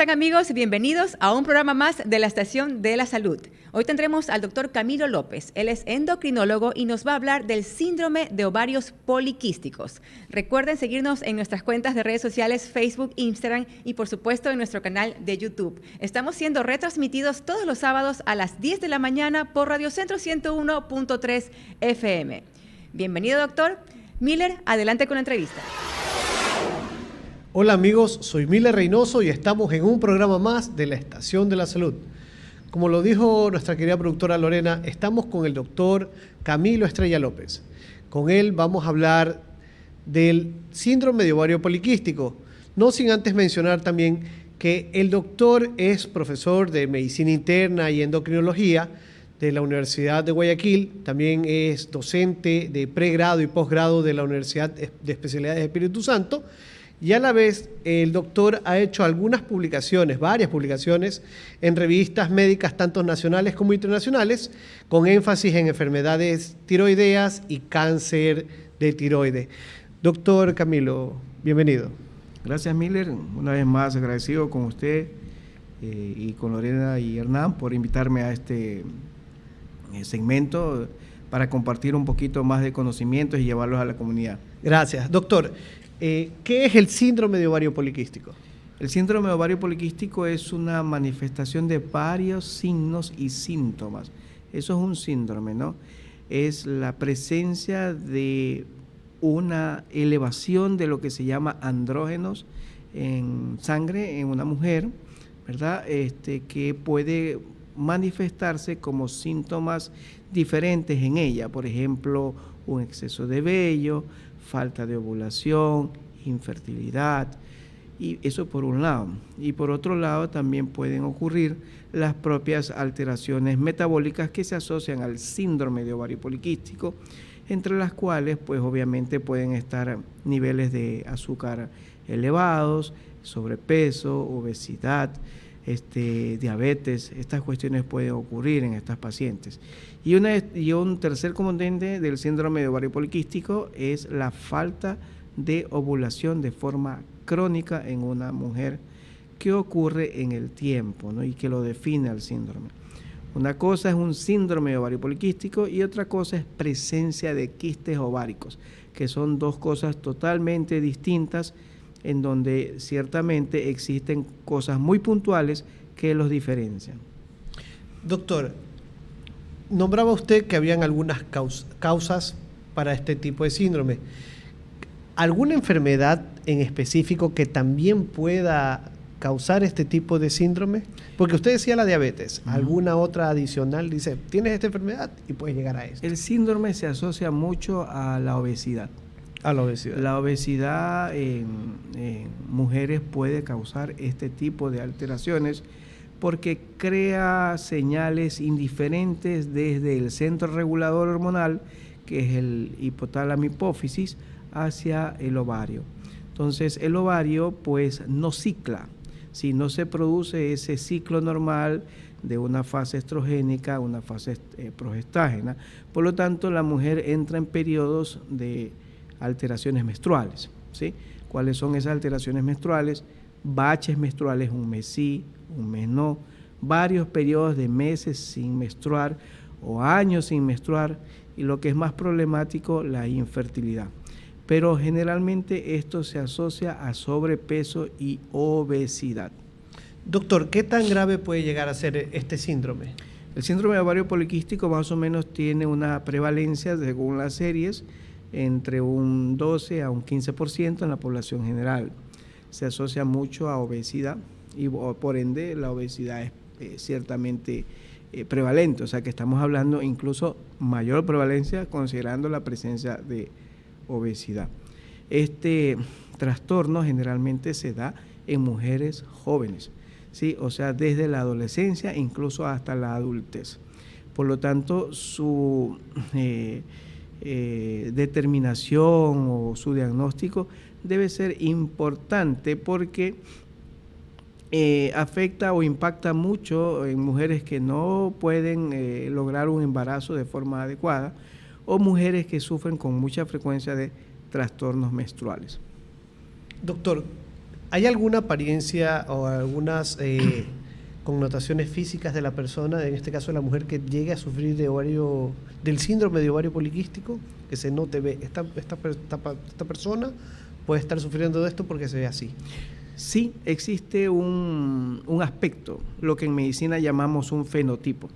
están, amigos? Bienvenidos a un programa más de la Estación de la Salud. Hoy tendremos al doctor Camilo López. Él es endocrinólogo y nos va a hablar del síndrome de ovarios poliquísticos. Recuerden seguirnos en nuestras cuentas de redes sociales, Facebook, Instagram y por supuesto en nuestro canal de YouTube. Estamos siendo retransmitidos todos los sábados a las 10 de la mañana por Radio Centro 101.3 FM. Bienvenido, doctor. Miller, adelante con la entrevista. Hola amigos, soy Miller Reynoso y estamos en un programa más de la Estación de la Salud. Como lo dijo nuestra querida productora Lorena, estamos con el doctor Camilo Estrella López. Con él vamos a hablar del síndrome de ovario poliquístico, no sin antes mencionar también que el doctor es profesor de medicina interna y endocrinología de la Universidad de Guayaquil, también es docente de pregrado y posgrado de la Universidad de Especialidades de Espíritu Santo, y a la vez el doctor ha hecho algunas publicaciones, varias publicaciones en revistas médicas tanto nacionales como internacionales, con énfasis en enfermedades tiroideas y cáncer de tiroides. Doctor Camilo, bienvenido. Gracias, Miller. Una vez más agradecido con usted y con Lorena y Hernán por invitarme a este segmento para compartir un poquito más de conocimientos y llevarlos a la comunidad. Gracias. Doctor, ¿qué es el síndrome de ovario poliquístico? El síndrome de ovario poliquístico es una manifestación de varios signos y síntomas. Eso es un síndrome, ¿no? Es la presencia de una elevación de lo que se llama andrógenos en sangre en una mujer, ¿verdad? Que puede manifestarse como síntomas diferentes en ella, por ejemplo, un exceso de vello, falta de ovulación, infertilidad, y eso por un lado. Y por otro lado también pueden ocurrir las propias alteraciones metabólicas que se asocian al síndrome de ovario poliquístico, entre las cuales pues obviamente pueden estar niveles de azúcar elevados, sobrepeso, obesidad, diabetes. Estas cuestiones pueden ocurrir en estas pacientes. Y un tercer componente del síndrome de ovario poliquístico es la falta de ovulación de forma crónica en una mujer que ocurre en el tiempo, ¿no? Y que lo define al síndrome. Una cosa es un síndrome de ovario poliquístico y otra cosa es presencia de quistes ováricos, que son dos cosas totalmente distintas, en donde ciertamente existen cosas muy puntuales que los diferencian. Doctor, nombraba usted que habían algunas causas para este tipo de síndrome. ¿Alguna enfermedad en específico que también pueda causar este tipo de síndrome? Porque usted decía la diabetes, ¿alguna otra adicional? Dice, tienes esta enfermedad y puedes llegar a esto. El síndrome se asocia mucho a la obesidad. A la obesidad. La obesidad en mujeres puede causar este tipo de alteraciones porque crea señales indiferentes desde el centro regulador hormonal, que es el hipotálamo hipófisis, hacia el ovario. Entonces el ovario pues no cicla, si no se produce ese ciclo normal de una fase estrogénica a una fase progestágena. Por lo tanto, la mujer entra en periodos de alteraciones menstruales, ¿sí? ¿Cuáles son esas alteraciones menstruales? Baches menstruales, un mes sí, un mes no, varios periodos de meses sin menstruar o años sin menstruar, y lo que es más problemático, la infertilidad. Pero generalmente esto se asocia a sobrepeso y obesidad. Doctor, ¿qué tan grave puede llegar a ser este síndrome? El síndrome de ovario poliquístico más o menos tiene una prevalencia, según las series, entre un 12 a un 15% en la población general. Se asocia mucho a obesidad y por ende la obesidad es ciertamente prevalente, o sea que estamos hablando incluso mayor prevalencia considerando la presencia de obesidad. Este trastorno generalmente se da en mujeres jóvenes, ¿sí? O sea, desde la adolescencia incluso hasta la adultez. Por lo tanto, su determinación o su diagnóstico debe ser importante porque afecta o impacta mucho en mujeres que no pueden lograr un embarazo de forma adecuada o mujeres que sufren con mucha frecuencia de trastornos menstruales. Doctor, ¿Hay alguna apariencia o algunas connotaciones físicas de la persona, en este caso de la mujer, que llegue a sufrir del síndrome de ovario poliquístico? Que se note, esta persona puede estar sufriendo de esto porque se ve así. Sí, existe un aspecto, lo que en medicina llamamos un fenotipo.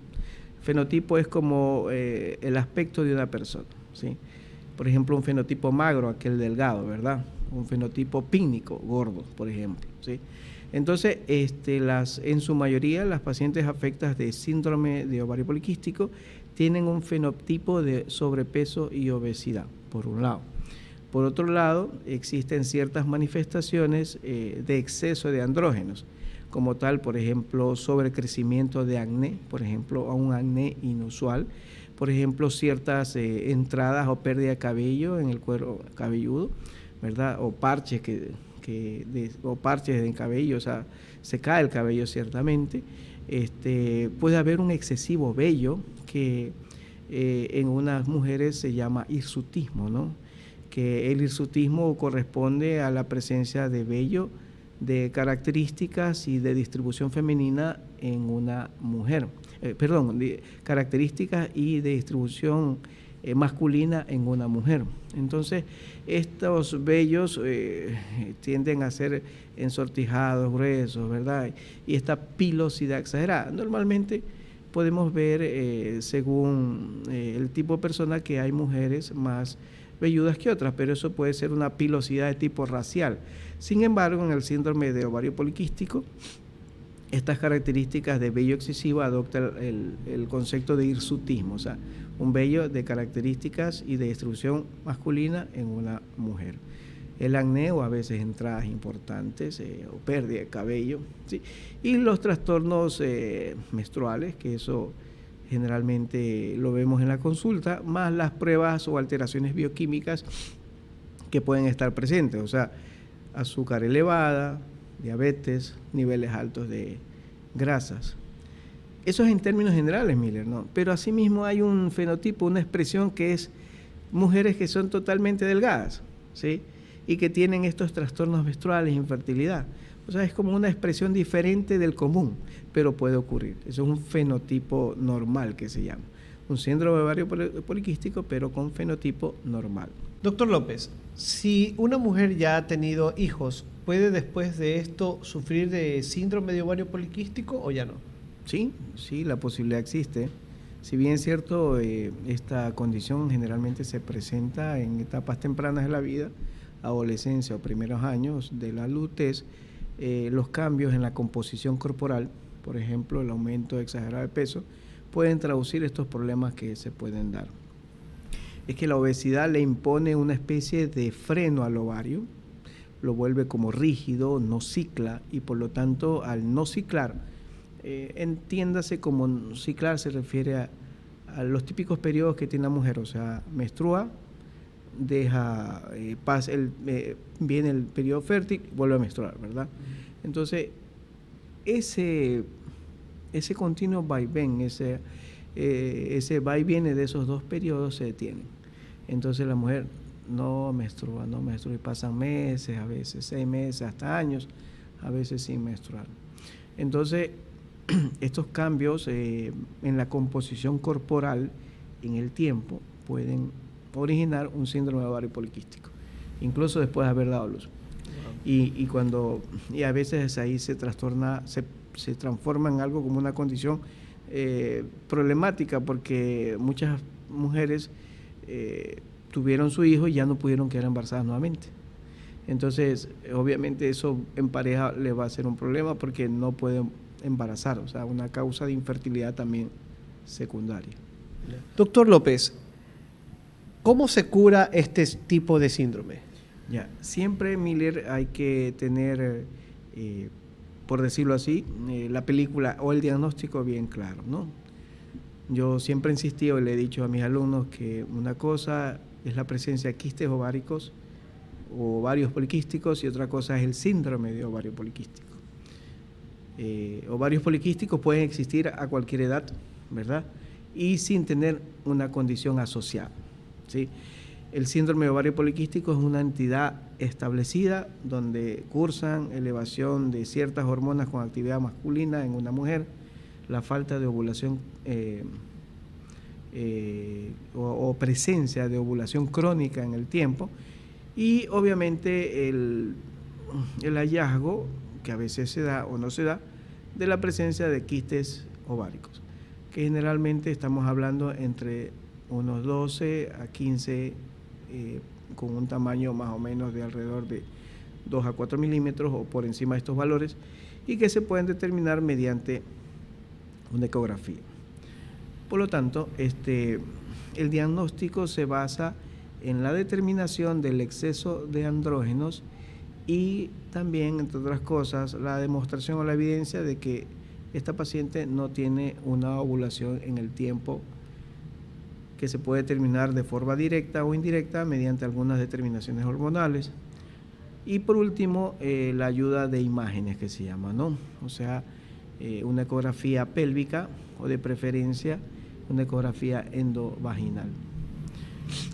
Fenotipo es como el aspecto de una persona, ¿sí? Por ejemplo, un fenotipo magro, aquel delgado, ¿verdad? Un fenotipo pícnico, gordo, por ejemplo, ¿sí? Entonces, en su mayoría, las pacientes afectadas de síndrome de ovario poliquístico tienen un fenotipo de sobrepeso y obesidad, por un lado. Por otro lado, existen ciertas manifestaciones de exceso de andrógenos, como tal, por ejemplo, sobrecrecimiento de acné, por ejemplo, a un acné inusual, por ejemplo, ciertas entradas o pérdida de cabello en el cuero cabelludo, ¿verdad? O parches o parches en cabello, o sea, se cae el cabello ciertamente. Puede haber un excesivo vello que en unas mujeres se llama hirsutismo, ¿no? Que el hirsutismo corresponde a la presencia de vello de características y de distribución femenina en una mujer, de características y de distribución masculina en una mujer. Entonces, estos vellos tienden a ser ensortijados, gruesos, ¿verdad? Y esta pilosidad exagerada. Normalmente podemos ver, según el tipo de persona, que hay mujeres más velludas que otras, pero eso puede ser una pilosidad de tipo racial. Sin embargo, en el síndrome de ovario poliquístico, estas características de vello excesivo adoptan el concepto de hirsutismo, o sea, un vello de características y de distribución masculina en una mujer. El acné o a veces entradas importantes o pérdida de cabello, ¿sí? Y los trastornos menstruales, que eso generalmente lo vemos en la consulta, más las pruebas o alteraciones bioquímicas que pueden estar presentes, o sea, azúcar elevada, diabetes, niveles altos de grasas. Eso es en términos generales, Miller, ¿no? Pero asimismo hay un fenotipo, una expresión que es mujeres que son totalmente delgadas, ¿sí? Y que tienen estos trastornos menstruales, infertilidad. O sea, es como una expresión diferente del común, pero puede ocurrir. Eso es un fenotipo normal que se llama. Un síndrome de ovario poliquístico, pero con fenotipo normal. Doctor López, si una mujer ya ha tenido hijos, ¿puede después de esto sufrir de síndrome de ovario poliquístico o ya no? Sí, la posibilidad existe. Si bien es cierto, esta condición generalmente se presenta en etapas tempranas de la vida, adolescencia o primeros años de la adultez, los cambios en la composición corporal, por ejemplo, el aumento exagerado de peso, pueden traducir estos problemas que se pueden dar. Es que la obesidad le impone una especie de freno al ovario, lo vuelve como rígido, no cicla, y por lo tanto, al no ciclar, entiéndase como ciclar se refiere a los típicos periodos que tiene la mujer, o sea, menstrua, viene el periodo fértil, vuelve a menstruar, ¿verdad? Entonces, ese continuo vaivén, ese va y viene de esos dos periodos se detiene. Entonces la mujer no menstrua y pasan meses, a veces 6 meses, hasta años, a veces sin menstruar. Entonces, estos cambios en la composición corporal en el tiempo pueden originar un síndrome de ovario poliquístico, incluso después de haber dado luz. Y a veces ahí se transforma en algo como una condición problemática, porque muchas mujeres tuvieron su hijo y ya no pudieron quedar embarazadas nuevamente. Entonces, obviamente eso en pareja le va a ser un problema porque no pueden embarazar, o sea, una causa de infertilidad también secundaria. Doctor López, ¿cómo se cura este tipo de síndrome? Ya, siempre, Miller, hay que tener, por decirlo así, la película o el diagnóstico bien claro, ¿no? Yo siempre he insistido y le he dicho a mis alumnos que una cosa es la presencia de quistes ováricos o ovarios poliquísticos y otra cosa es el síndrome de ovario poliquístico. Ovarios poliquísticos pueden existir a cualquier edad, ¿verdad? Y sin tener una condición asociada, ¿sí? El síndrome de ovario poliquístico es una entidad establecida donde cursan elevación de ciertas hormonas con actividad masculina en una mujer, la falta de ovulación o presencia de ovulación crónica en el tiempo y obviamente el hallazgo, que a veces se da o no se da, de la presencia de quistes ováricos, que generalmente estamos hablando entre unos 12 a 15 con un tamaño más o menos de alrededor de 2 a 4 milímetros o por encima de estos valores y que se pueden determinar mediante una ecografía. Por lo tanto, el diagnóstico se basa en la determinación del exceso de andrógenos y también, entre otras cosas, la demostración o la evidencia de que esta paciente no tiene una ovulación en el tiempo que se puede determinar de forma directa o indirecta mediante algunas determinaciones hormonales. Y por último, la ayuda de imágenes que se llama, ¿no? O sea, una ecografía pélvica o de preferencia una ecografía endovaginal.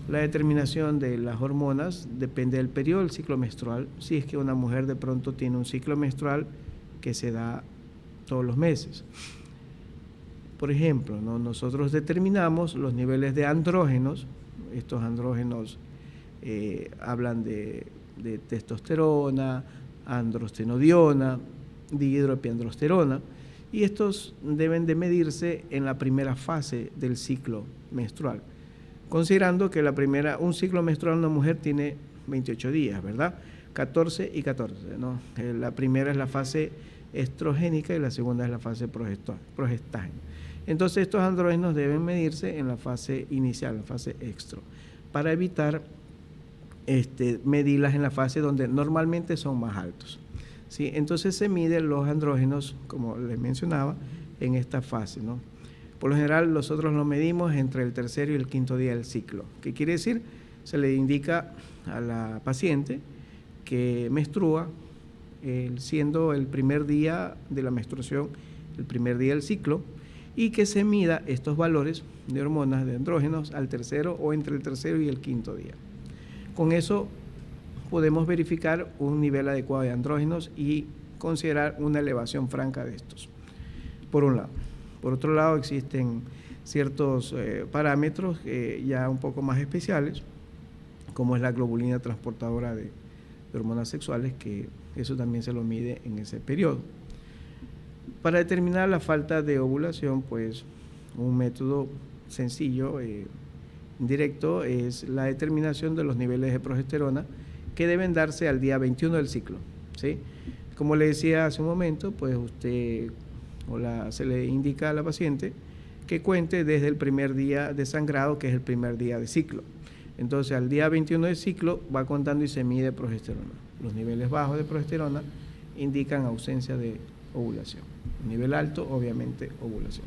La determinación de las hormonas depende del periodo del ciclo menstrual, si es que una mujer de pronto tiene un ciclo menstrual que se da todos los meses. Por ejemplo, ¿no? Nosotros determinamos los niveles de andrógenos. Estos andrógenos hablan de testosterona, androstenodiona, dihidroepiandrosterona, y estos deben de medirse en la primera fase del ciclo menstrual, considerando que un ciclo menstrual en una mujer tiene 28 días, ¿verdad? 14 y 14, ¿no? La primera es la fase estrogénica y la segunda es la fase progestágena. Entonces estos andrógenos deben medirse en la fase inicial, la fase estro, para evitar medirlas en la fase donde normalmente son más altos, ¿sí? Entonces se miden los andrógenos, como les mencionaba, en esta fase, ¿no? Por lo general nosotros lo medimos entre el tercero y el quinto día del ciclo. ¿Qué quiere decir? Se le indica a la paciente que menstrua, siendo el primer día de la menstruación, el primer día del ciclo, y que se mida estos valores de hormonas, de andrógenos, al tercero o entre el tercero y el quinto día. Con eso podemos verificar un nivel adecuado de andrógenos y considerar una elevación franca de estos, por un lado. Por otro lado, existen ciertos parámetros ya un poco más especiales, como es la globulina transportadora de hormonas sexuales, que eso también se lo mide en ese periodo. Para determinar la falta de ovulación, pues un método sencillo, directo, es la determinación de los niveles de progesterona que deben darse al día 21 del ciclo, ¿sí? Como le decía hace un momento, pues se le indica a la paciente que cuente desde el primer día de sangrado, que es el primer día de ciclo. Entonces, al día 21 del ciclo va contando y se mide progesterona. Los niveles bajos de progesterona indican ausencia de ovulación. Nivel alto, obviamente, ovulación.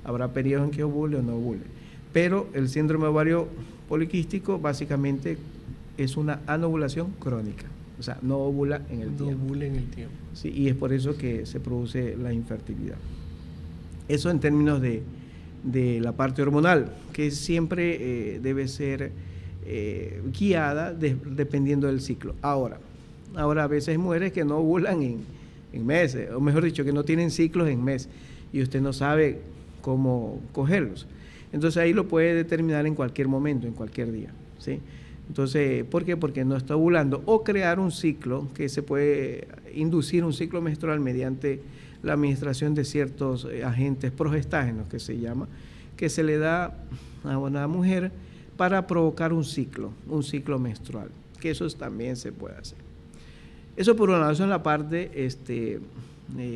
Habrá periodos en que ovule o no ovule. Pero el síndrome ovario poliquístico básicamente es una anovulación crónica. O sea, no ovula en el tiempo. No ovula en el tiempo. Sí, y es por eso que se produce la infertilidad. Eso en términos de la parte hormonal, que siempre debe ser guiada dependiendo del ciclo. Ahora a veces hay mujeres que no ovulan en meses, o mejor dicho, que no tienen ciclos en meses, y usted no sabe cómo cogerlos. Entonces ahí lo puede determinar en cualquier momento, en cualquier día, ¿sí? Entonces, ¿por qué? Porque no está ovulando, o crear un ciclo, que se puede inducir un ciclo menstrual mediante la administración de ciertos agentes progestágenos, que se llama, que se le da a una mujer para provocar un ciclo menstrual, que eso también se puede hacer. Eso por un lado, eso en la parte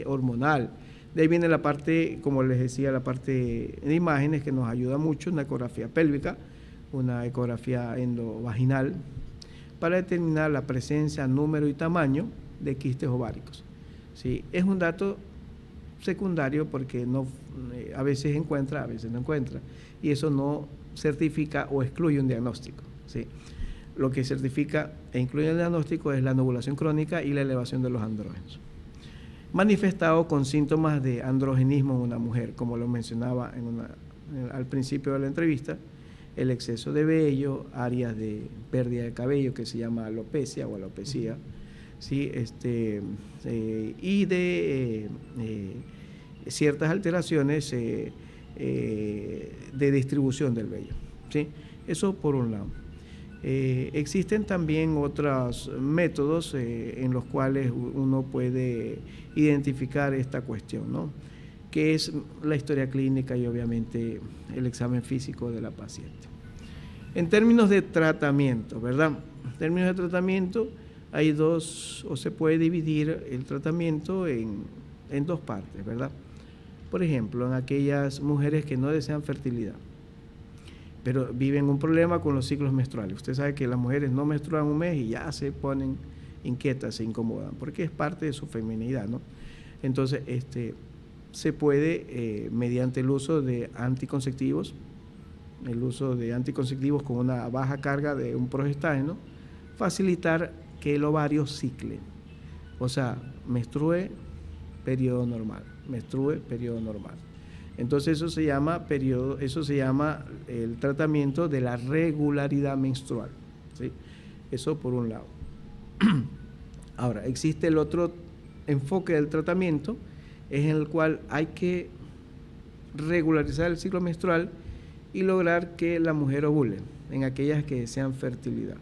hormonal. De ahí viene la parte, como les decía, la parte de imágenes, que nos ayuda mucho, una ecografía pélvica, una ecografía endovaginal, para determinar la presencia, número y tamaño de quistes ováricos. ¿Sí? Es un dato secundario porque a veces encuentra, a veces no encuentra, y eso no certifica o excluye un diagnóstico, ¿sí? Lo que certifica e incluye el diagnóstico es la anovulación crónica y la elevación de los andrógenos, manifestado con síntomas de androgenismo en una mujer, como lo mencionaba al principio de la entrevista. el exceso de vello, áreas de pérdida de cabello que se llama alopecia o alopecia, ¿sí? Y de ciertas alteraciones de distribución del vello, ¿sí? Eso por un lado. Existen también otros métodos en los cuales uno puede identificar esta cuestión, ¿no? Que es la historia clínica y obviamente el examen físico de la paciente. En términos de tratamiento, ¿verdad? En términos de tratamiento hay dos, o se puede dividir el tratamiento en dos partes, ¿verdad? Por ejemplo, en aquellas mujeres que no desean fertilidad, pero viven un problema con los ciclos menstruales. Usted sabe que las mujeres no menstruan un mes y ya se ponen inquietas, se incomodan, porque es parte de su feminidad, ¿no? Entonces, se puede, mediante el uso de anticonceptivos, con una baja carga de un progestágeno, facilitar que el ovario cicle. O sea, menstrue, periodo normal, menstrue, periodo normal. Entonces eso se llama el tratamiento de la regularidad menstrual, ¿sí? Eso por un lado. Ahora, existe el otro enfoque del tratamiento, es en el cual hay que regularizar el ciclo menstrual y lograr que la mujer ovule en aquellas que desean fertilidad.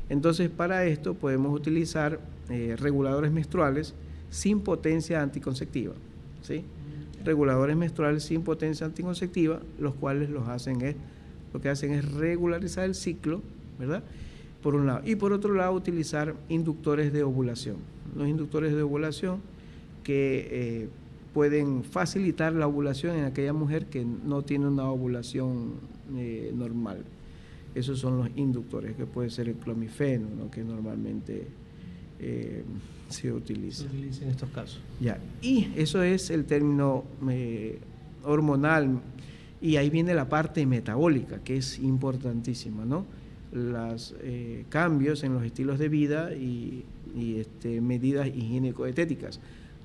Entonces, para esto podemos utilizar reguladores menstruales sin potencia anticonceptiva, ¿sí? Reguladores menstruales sin potencia anticonceptiva, los cuales lo que hacen es regularizar el ciclo, ¿verdad? Por un lado. Y por otro lado, utilizar inductores de ovulación. Los inductores de ovulación que pueden facilitar la ovulación en aquella mujer que no tiene una ovulación normal. Esos son los inductores, que puede ser el clomifeno, ¿no? Que normalmente se utiliza. Se utiliza en estos casos. Ya, y eso es el término hormonal, y ahí viene la parte metabólica, que es importantísima, ¿no? Los cambios en los estilos de vida y medidas higiénico-dietéticas,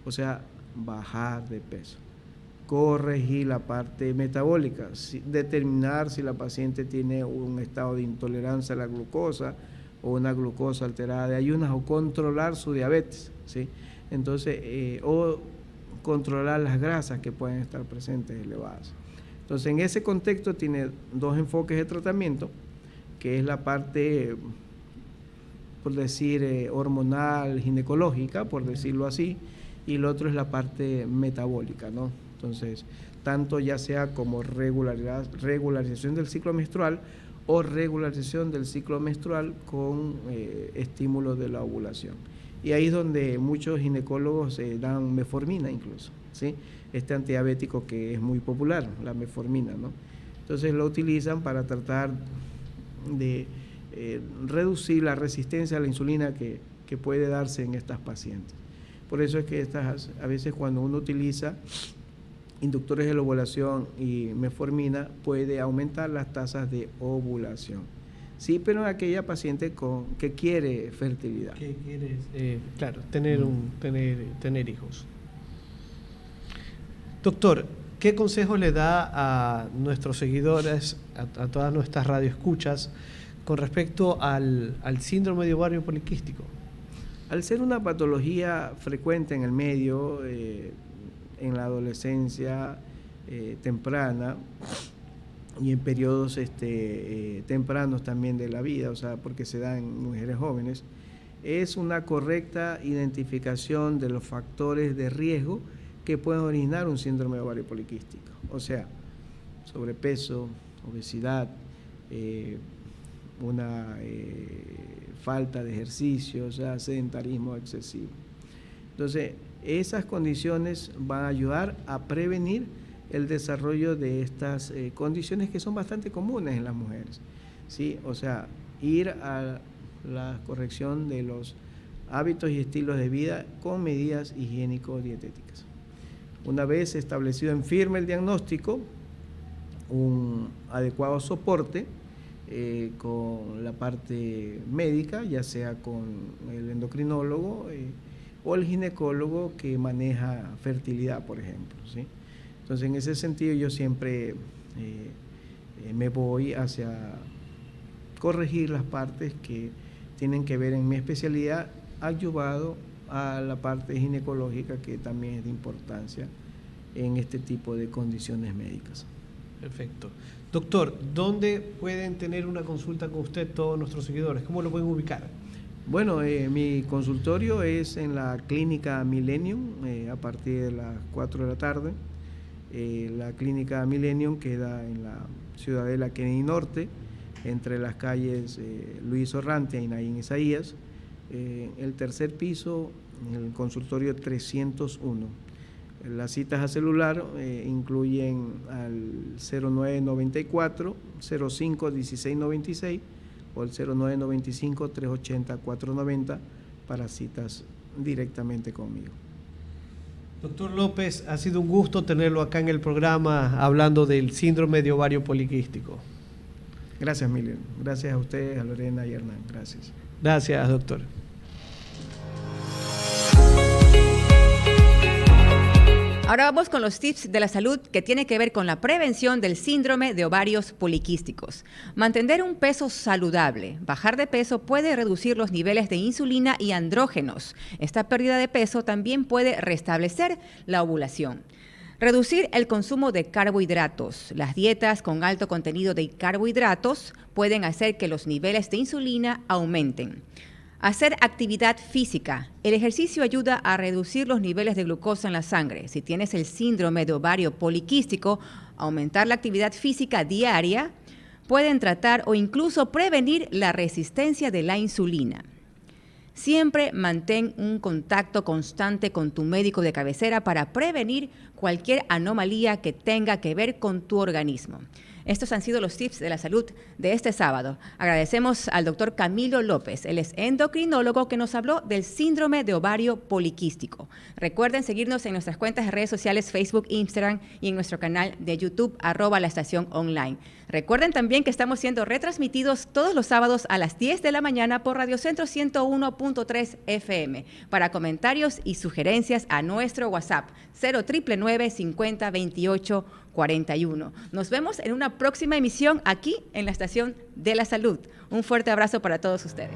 o sea, bajar de peso, corregir la parte metabólica, determinar si la paciente tiene un estado de intolerancia a la glucosa o una glucosa alterada de ayunas, o controlar su diabetes, ¿sí? Entonces, o controlar las grasas que pueden estar presentes elevadas. Entonces, en ese contexto tiene dos enfoques de tratamiento, que es la parte, por decir, hormonal, ginecológica, por decirlo así, y el otro es la parte metabólica, ¿no? Entonces, tanto ya sea como regularización del ciclo menstrual o regularización del ciclo menstrual con estímulo de la ovulación. Y ahí es donde muchos ginecólogos dan metformina incluso, ¿sí? Este antidiabético que es muy popular, la metformina, ¿no? Entonces lo utilizan para tratar de reducir la resistencia a la insulina que puede darse en estas pacientes. Por eso es que a veces cuando uno utiliza inductores de la ovulación y metformina, puede aumentar las tasas de ovulación. Sí, pero en aquella paciente que quiere fertilidad. Que quiere, claro, tener hijos. Doctor, ¿qué consejos le da a nuestros seguidores, a todas nuestras radioescuchas, con respecto al síndrome de ovario poliquístico? Al ser una patología frecuente en el medio, en la adolescencia temprana y en periodos tempranos también de la vida, o sea, porque se da en mujeres jóvenes, es una correcta identificación de los factores de riesgo que pueden originar un síndrome de ovario poliquístico, o sea, sobrepeso, obesidad, una falta de ejercicio, o sea, sedentarismo excesivo. Entonces, esas condiciones van a ayudar a prevenir el desarrollo de estas condiciones que son bastante comunes en las mujeres, ¿sí? O sea, ir a la corrección de los hábitos y estilos de vida con medidas higiénico-dietéticas. Una vez establecido en firme el diagnóstico, un adecuado soporte con la parte médica, ya sea con el endocrinólogo o el ginecólogo que maneja fertilidad, por ejemplo, ¿sí? Entonces, en ese sentido, yo siempre me voy hacia corregir las partes que tienen que ver en mi especialidad, ayudado a la parte ginecológica, que también es de importancia en este tipo de condiciones médicas. Perfecto. Doctor, ¿dónde pueden tener una consulta con usted todos nuestros seguidores? ¿Cómo lo pueden ubicar? Bueno, mi consultorio es en la clínica Millennium a partir de las 4 de la tarde. La clínica Millennium queda en la Ciudadela Kennedy Norte, entre las calles Luis Orrantia y Naín Isaías. El tercer piso, en el consultorio 301. Las citas a celular incluyen al 0994 05 1696 o el 0995 380 490 para citas directamente conmigo. Doctor López, ha sido un gusto tenerlo acá en el programa hablando del síndrome de ovario poliquístico. Gracias, Miriam. Gracias a ustedes, a Lorena y Hernán. Gracias. Gracias, doctor. Ahora vamos con los tips de la salud que tienen que ver con la prevención del síndrome de ovarios poliquísticos. Mantener un peso saludable. Bajar de peso puede reducir los niveles de insulina y andrógenos. Esta pérdida de peso también puede restablecer la ovulación. Reducir el consumo de carbohidratos. Las dietas con alto contenido de carbohidratos pueden hacer que los niveles de insulina aumenten. Hacer actividad física. El ejercicio ayuda a reducir los niveles de glucosa en la sangre. Si tienes el síndrome de ovario poliquístico, aumentar la actividad física diaria pueden tratar o incluso prevenir la resistencia de la insulina. Siempre mantén un contacto constante con tu médico de cabecera para prevenir cualquier anomalía que tenga que ver con tu organismo. Estos han sido los tips de la salud de este sábado. Agradecemos al doctor Camilo López. Él es endocrinólogo que nos habló del síndrome de ovario poliquístico. Recuerden seguirnos en nuestras cuentas de redes sociales, Facebook, Instagram y en nuestro canal de YouTube, @laestaciononline. Recuerden también que estamos siendo retransmitidos todos los sábados a las 10 de la mañana por Radio Centro 101.3 FM. Para comentarios y sugerencias a nuestro WhatsApp 0999 50 28 41. Nos vemos en una próxima emisión aquí en la Estación de la Salud. Un fuerte abrazo para todos ustedes.